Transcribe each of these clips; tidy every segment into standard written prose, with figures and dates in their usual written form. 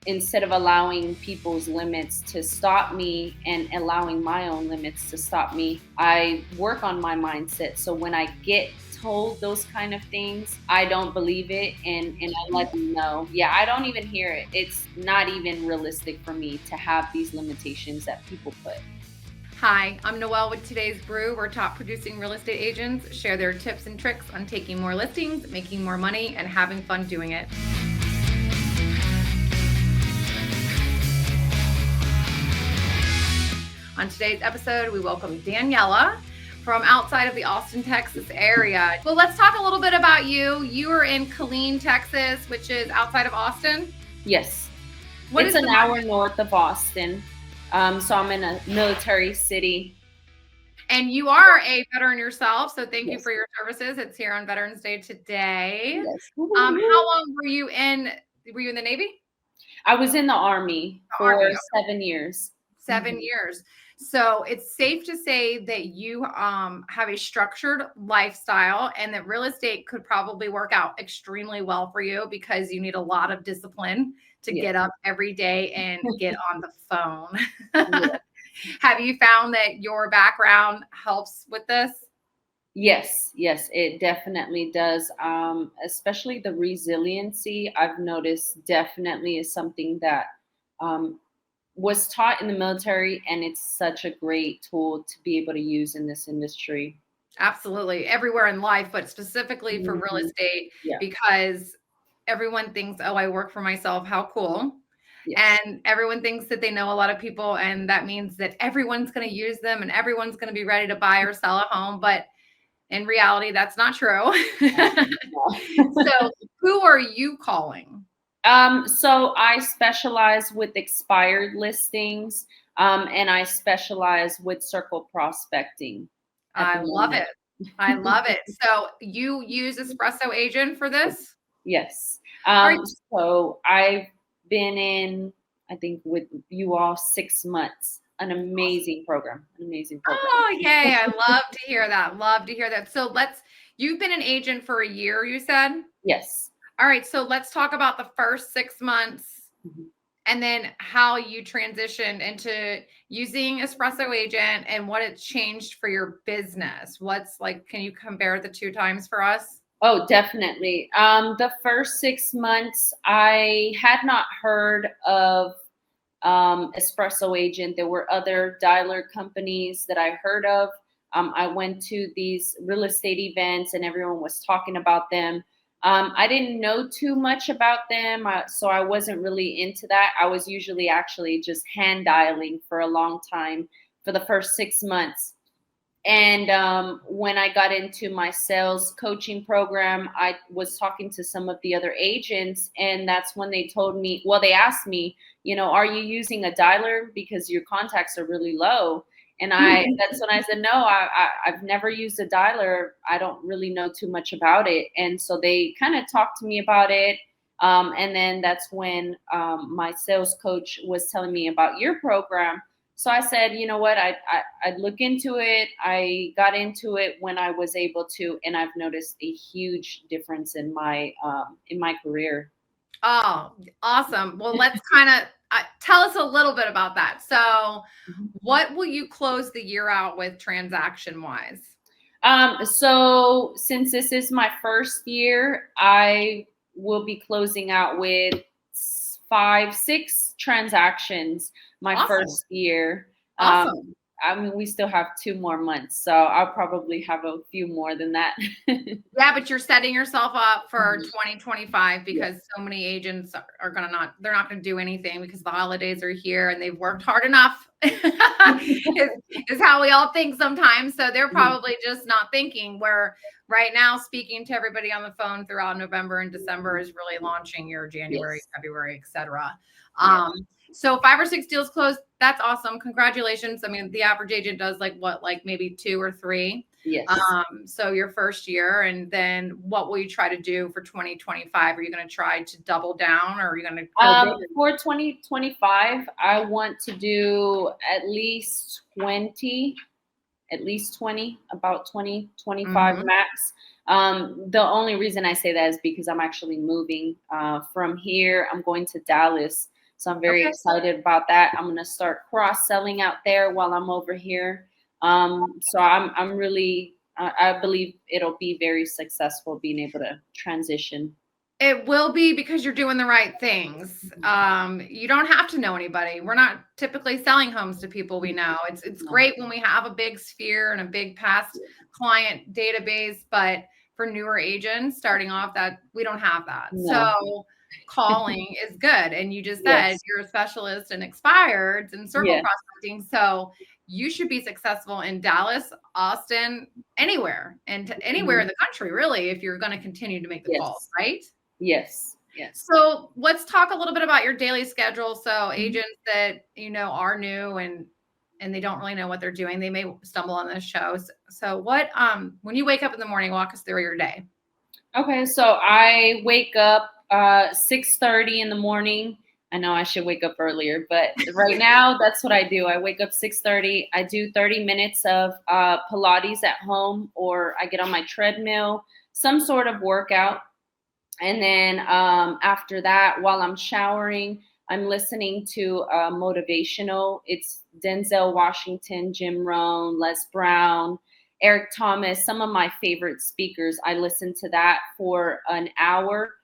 instead of allowing people's limits to stop me and allowing my own limits to stop me, I work on my mindset. So when I get told those kind of things, I don't believe it, and I let them know. Yeah, I don't even hear it. It's not even realistic for me to have these limitations that people put. Hi, I'm Noelle with Today's Brew, where top producing real estate agents share their tips and tricks on taking more listings, making more money, and having fun doing it. On today's episode, we welcome Daniela from outside of the Austin, Texas area. Well, let's talk a little bit about you. You are in Killeen, Texas, which is outside of Austin. Yes. It's an hour north of Austin. So I'm in a military city. And you are a veteran yourself, so thank you for your services. It's here on Veterans Day today. Yes. How long were you in? Were you in the Navy? I was in the Army for 7 years. 7 years. So it's safe to say that you have a structured lifestyle, and that real estate could probably work out extremely well for you because you need a lot of discipline to get up every day and get on the phone. Have you found that your background helps with this? Yes, it definitely does. Especially the resiliency, I've noticed definitely is something that was taught in the military, and it's such a great tool to be able to use in this industry. Absolutely. Everywhere in life, but specifically for real estate, because everyone thinks, oh, I work for myself. How cool. Yes. And everyone thinks that they know a lot of people, and that means that everyone's going to use them and everyone's going to be ready to buy or sell a home. But in reality, that's not true. So who are you calling? So I specialize with expired listings, and I specialize with circle prospecting. I love it. I love it. So you use Espresso Agent for this? Yes. So I've been in, I think, with you all 6 months. An amazing program. Oh, yay. I love to hear that. Love to hear that. So you've been an agent for a year, you said? Yes. All right. So let's talk about the first 6 months and then how you transitioned into using Espresso Agent and what it's changed for your business. Can you compare the 2 times for us? Oh, definitely. The first 6 months, I had not heard of Espresso Agent. There were other dialer companies that I heard of. I went to these real estate events and everyone was talking about them. I didn't know too much about them, so I wasn't really into that. I was usually actually just hand dialing for a long time for the first 6 months. And when I got into my sales coaching program, I was talking to some of the other agents, and that's when they told me, well, they asked me, are you using a dialer because your contacts are really low? And that's when I said, no, I've never used a dialer. I don't really know too much about it. And so they kind of talked to me about it. And then that's when my sales coach was telling me about your program. So I said, you know what, I'd look into it. I got into it when I was able to, and I've noticed a huge difference in my career. Oh, awesome. Well, let's kind of tell us a little bit about that. So what will you close the year out with transaction wise? So since this is my first year, I will be closing out with 5-6 transactions my first year. Awesome. I mean, we still have 2 more months, so I'll probably have a few more than that. Yeah, but you're setting yourself up for 2025 because so many agents are they're not going to do anything because the holidays are here and they've worked hard enough is how we all think sometimes. So they're probably just not thinking, where right now speaking to everybody on the phone throughout November and December is really launching your January, February, etc. So 5 or 6 deals closed. That's awesome. Congratulations. I mean, the average agent does maybe 2 or 3. Yes. So your first year, and then what will you try to do for 2025? Are you going to try to double down, or are you going to for 2025, I want to do at least 20, about 20, 25 max. The only reason I say that is because I'm actually moving from here. I'm going to Dallas. So I'm very Okay. excited about that. I'm gonna start cross selling out there while I'm over here. So I'm really I believe it'll be very successful being able to transition. It will be because you're doing the right things. You don't have to know anybody. We're not typically selling homes to people we know. It's No. great when we have a big sphere and a big past client database, but for newer agents starting off, that we don't have that. No. So calling is good. And you just said Yes. you're a specialist in expireds and circle Yeah. prospecting. So you should be successful in Dallas, Austin, anywhere, and anywhere in Mhm. the country, really, if you're going to continue to make the calls, Yes. right? Yes. Yes. So let's talk a little bit about your daily schedule. So Mhm. agents that are new and they don't really know what they're doing, they may stumble on this show. So what when you wake up in the morning, walk us through your day. Okay, so I wake up 6:30 in the morning. I know I should wake up earlier, but right now that's what I do. I wake up 6:30. I do 30 minutes of Pilates at home, or I get on my treadmill, some sort of workout. And then after that, while I'm showering, I'm listening to motivational. It's Denzel Washington, Jim Rohn, Les Brown, Eric Thomas, some of my favorite speakers. I listen to that for an hour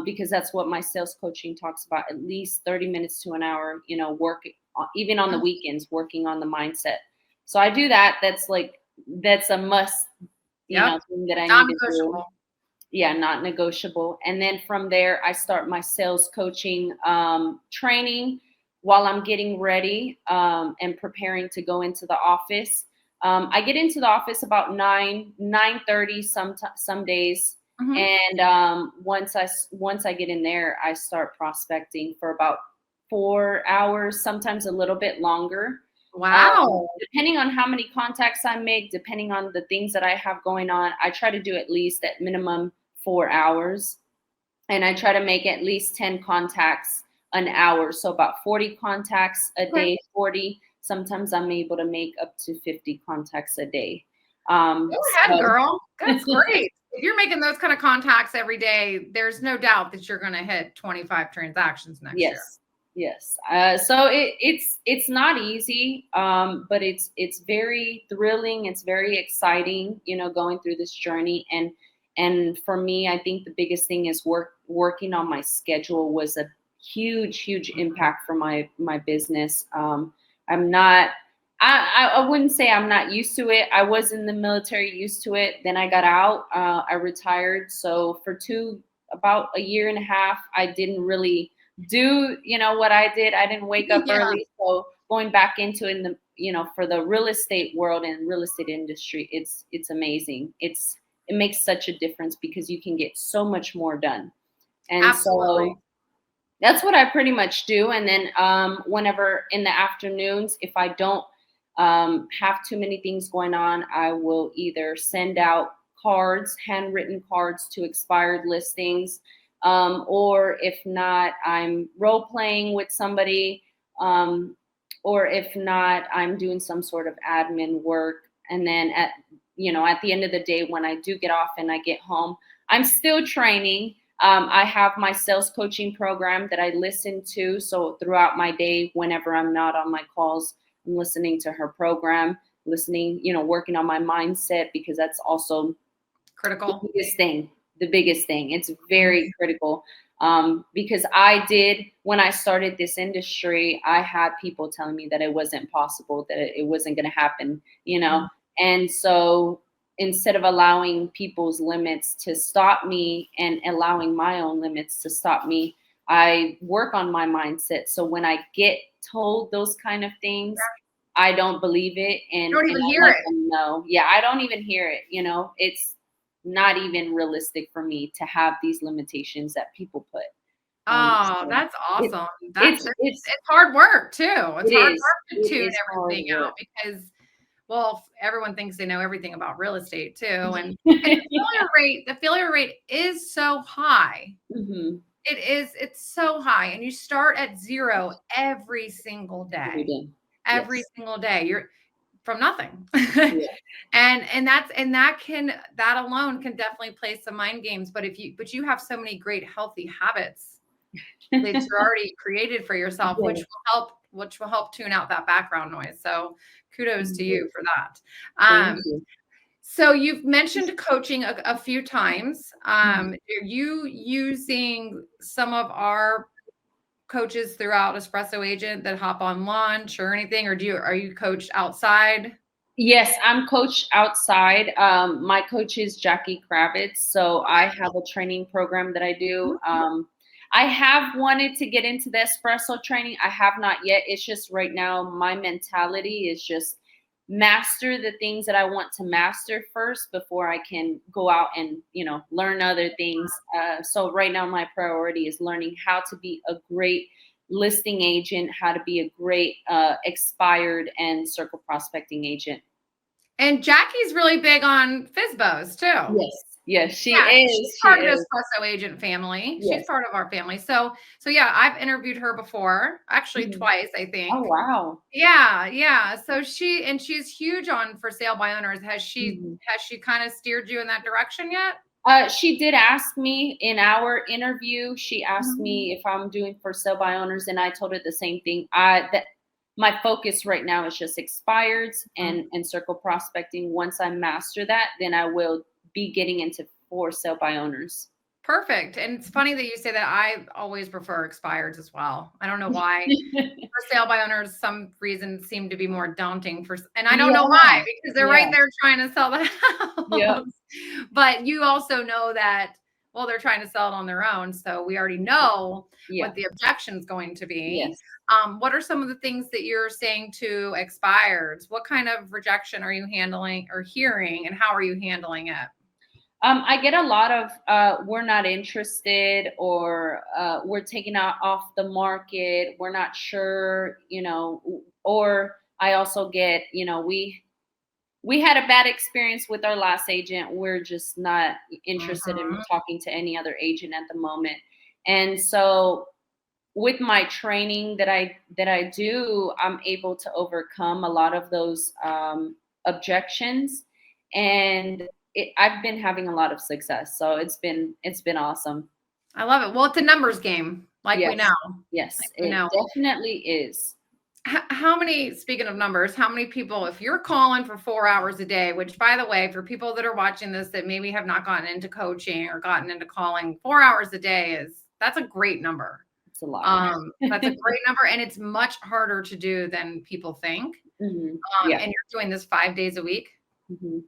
because that's what my sales coaching talks about, at least 30 minutes to an hour, work, even on the weekends, working on the mindset. So I do that. That's a must, Yep. thing that I need to do. Non-negotiable. Yeah, not negotiable. And then from there, I start my sales coaching training while I'm getting ready and preparing to go into the office. I get into the office about 9:30 some days, Mhm. and once I get in there, I start prospecting for about 4 hours, sometimes a little bit longer. Wow. Depending on how many contacts I make, depending on the things that I have going on, I try to do at least at minimum 4 hours. And I try to make at least 10 contacts an hour. So about 40 contacts a Okay. day, 40. Sometimes I'm able to make up to 50 contacts a day. Go ahead, So girl. That's great. If you're making those kind of contacts every day, there's no doubt that you're going to hit 25 transactions next year. yes, yes. So it's not easy, but it's very thrilling. It's very exciting, going through this journey. And for me, I think the biggest thing is working on my schedule was a huge impact for my business. I'm not. I wouldn't say I'm not used to it. I was in the military, used to it. Then I got out. I retired. So for about a year and a half, I didn't really do what I did. I didn't wake up Yeah, early. So going back into in the for the real estate world and real estate industry, it's amazing. It makes such a difference because you can get so much more done. And absolutely. so that's what I pretty much do. And then whenever in the afternoons, if I don't have too many things going on, I will either send out cards, handwritten cards to expired listings, or if not, I'm role playing with somebody, or if not, I'm doing some sort of admin work. And then at the end of the day, when I do get off and I get home, I'm still training. I have my sales coaching program that I listen to. So throughout my day, whenever I'm not on my calls, I'm listening to her program, listening, working on my mindset because that's also the Critical. biggest thing. The biggest thing. It's Mhm. very critical because when I started this industry, I had people telling me that it wasn't possible, that it wasn't going to happen. Mhm. And so instead of allowing people's limits to stop me and allowing my own limits to stop me, I work on my mindset. So when I get told those kind of things, I don't believe it, You and don't even I hear let it. them know. Yeah, I don't even hear it. It's not even realistic for me to have these limitations that people put. Oh, So that's it, awesome. That's it's it's hard work too. It's it hard is work to it tune is hard everything out work. because, well, everyone thinks they know everything about real estate too, and the failure rate is so high. Mhm. It's so high, and you start at 0 every single Every day. day. Every Yes. single day. You're from nothing. Yeah. That alone can definitely play some mind games, but you have so many great healthy habits that you're already created for yourself, Yes. which will help tune out that background noise. So kudos to Mhm. you for that. Thank Um, you. so you've mentioned coaching a few times. Mhm. Are you using some of our coaches throughout Espresso Agent that hop on lunch or anything, or are you coached outside? Yes, I'm coached outside. My coach is Jackie Kravitz, so I have a training program that I do. I have wanted to get into the espresso training. I have not yet. It's just right now my mentality is just master the things that I want to master first before I can go out and learn other things. So right now my priority is learning how to be a great listing agent, how to be a great expired and circle prospecting agent. And Jackie's really big on FISBOs too. Yes. Yes, she Yeah, she's is. She part of the is. Espresso Agent family. She's Yes. part of our family. So yeah, I've interviewed her before, actually Mhm. twice, I Oh, think. wow. Yeah, yeah. So she's huge on for sale by owners. Mhm. Has she kind of steered you in that direction yet? She did ask me in our interview. She asked Mhm. me if I'm doing for sale by owners, and I told her the same thing. That my focus right now is just expireds and circle prospecting. Once I master that, then I will be getting into for sale by owners. Perfect. And it's funny that you say that. I always prefer expireds as well. I don't know why. For sale by owners, some reason seem to be more daunting and I don't know Yeah. why, because they're right Yeah. there trying to sell the Yep. house. But you also know that, well, they're trying to sell it on their own. So we already know Yeah. what the objection's going to be. Yes. What are some of the things that you're saying to expireds? What kind of rejection are you handling or hearing, and how are you handling it? I get a lot of we're not interested, or we're taking out off the market. We're not sure, or I also get, we had a bad experience with our last agent. We're just not interested in Mhm. talking to any other agent at the moment. And so with my training that I do, I'm able to overcome a lot of those objections, and I've been having a lot of success. So it's been awesome. I love it. Well, it's a numbers game, like we know. Yes, Like yes, we it know. definitely is. How many, speaking of numbers, how many people, if you're calling for 4 hours a day, which by the way, for people that are watching this that maybe have not gotten into coaching or gotten into calling, 4 hours a day that's a great number. It's a lot. That's a great number, and it's much harder to do than people think. Yeah. And you're doing this 5 days a week. hmm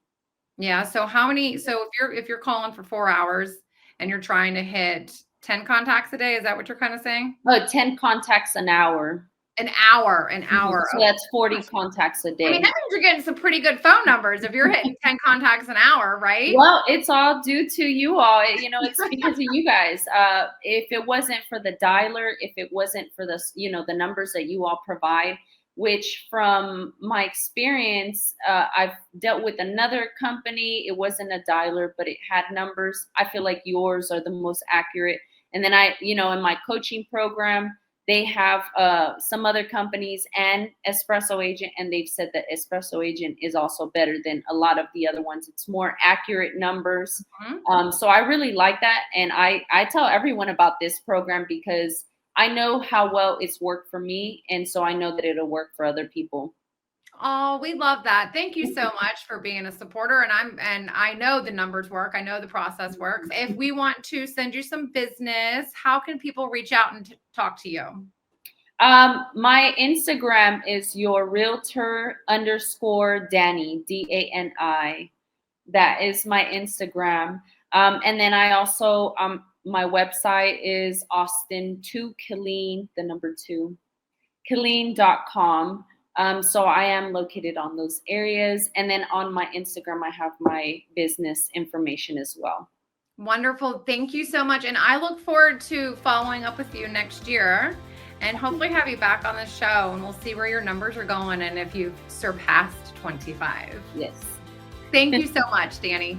Yeah. So if you're calling for 4 hours and you're trying to hit 10 contacts a day, is that what you're kind of saying? 10 contacts an hour. An hour. So Oh that's 40 gosh. contacts a I mean, day. that means you're getting some pretty good phone numbers if you're hitting 10 contacts an hour, right? Well, it's all due to you all. It's because of you guys. If it wasn't for the dialer, if it wasn't for the numbers that you all provide, which from my experience, I've dealt with another company. It wasn't a dialer, but it had numbers. I feel like yours are the most accurate. And then in my coaching program, they have some other companies and Espresso Agent, and they've said that Espresso Agent is also better than a lot of the other ones. It's more accurate numbers. Mhm. So I really like that. And I tell everyone about this program because I know how well it's worked for me. And so I know that it'll work for other people. Oh, we love that. Thank you so much for being a supporter. And I know the numbers work. I know the process works. If we want to send you some business, how can people reach out and talk to you? My Instagram is your realtor underscore Dani, Dani. That is my Instagram. And then I also, my website is Austin2Killeen, the number 2, Killeen.com. So I am located on those areas. And then on my Instagram, I have my business information as well. Wonderful. Thank you so much. And I look forward to following up with you next year and hopefully have you back on the show, and we'll see where your numbers are going and if you've surpassed 25. Yes. Thank you so much, Dani.